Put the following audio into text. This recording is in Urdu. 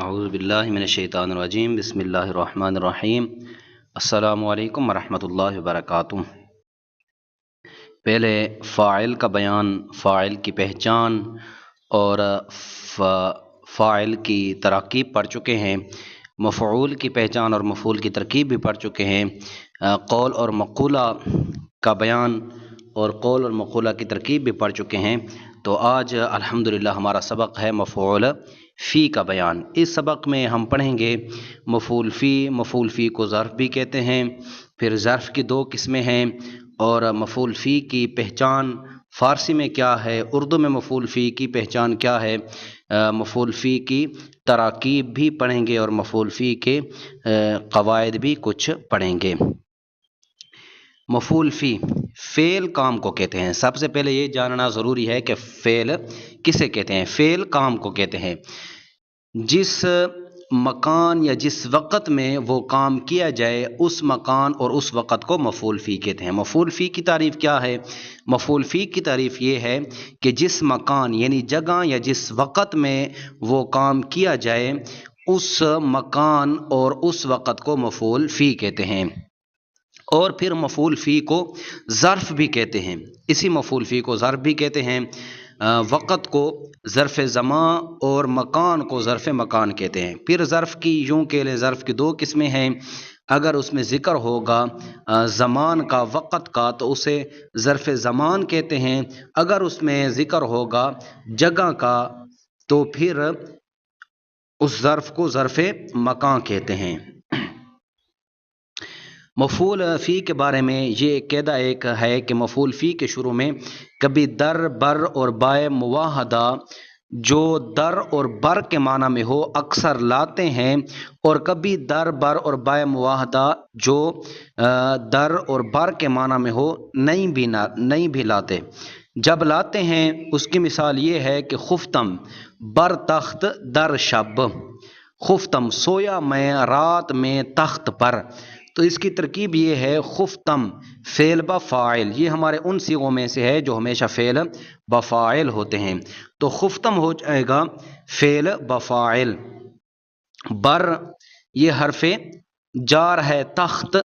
اعوذ باللہ من الشیطان الرجیم بسم اللہ الرحمن الرحیم السلام علیکم ورحمۃ اللہ وبرکاتہ۔ پہلے فاعل کا بیان، فاعل کی پہچان اور فاعل کی تراکیب پڑھ چکے ہیں، مفعول کی پہچان اور مفعول کی ترکیب بھی پڑھ چکے ہیں، قول اور مقولہ کا بیان اور قول اور مقولہ کی ترکیب بھی پڑھ چکے ہیں۔ تو آج الحمدللہ ہمارا سبق ہے مفعول فی کا بیان۔ اس سبق میں ہم پڑھیں گے مفعول فی کو ظرف بھی کہتے ہیں، پھر ظرف کی دو قسمیں ہیں، اور مفعول فی کی پہچان فارسی میں کیا ہے، اردو میں مفعول فی کی پہچان کیا ہے، مفعول فی کی تراکیب بھی پڑھیں گے اور مفعول فی کے قواعد بھی کچھ پڑھیں گے۔ مفعول فی فعل کام کو کہتے ہیں۔ سب سے پہلے یہ جاننا ضروری ہے کہ فعل کسے کہتے ہیں۔ فعل کام کو کہتے ہیں جس مکان یا جس وقت میں وہ کام کیا جائے، اس مکان اور اس وقت کو مفعول فی کہتے ہیں۔ مفعول فی کی تعریف کیا ہے؟ مفعول فی کی تعریف یہ ہے کہ جس مکان یعنی جگہ یا جس وقت میں وہ کام کیا جائے، اس مکان اور اس وقت کو مفعول فی کہتے ہیں۔ اور پھر مفعول فی کو ظرف بھی کہتے ہیں۔ اسی مفعول فی کو ظرف بھی کہتے ہیں۔ وقت کو ظرف زمان اور مکان کو ظرف مکان کہتے ہیں۔ پھر ظرف کی یوں کہ لیں، ظرف کی دو قسمیں ہیں۔ اگر اس میں ذکر ہوگا زمان کا، وقت کا، تو اسے ظرف زمان کہتے ہیں۔ اگر اس میں ذکر ہوگا جگہ کا تو پھر اس ظرف کو ظرف مکان کہتے ہیں۔ مفعول فی کے بارے میں یہ قاعدہ ایک ہے کہ مفعول فی کے شروع میں کبھی در، بر اور بائے مواحدہ جو در اور بر کے معنی میں ہو اکثر لاتے ہیں، اور کبھی در، بر اور بائے مواحدہ جو در اور بر کے معنی میں ہو نہیں بھی لاتے۔ جب لاتے ہیں اس کی مثال یہ ہے کہ خفتم بر تخت در شب، خفتم سویا میں رات میں تخت پر۔ تو اس کی ترکیب یہ ہے خفتم فعل بفاعل، یہ ہمارے ان صیغوں میں سے ہے جو ہمیشہ فعل بفاعل ہوتے ہیں۔ تو خفتم ہو جائے گا فعل بفاعل۔ بر یہ حرف جار ہے تخت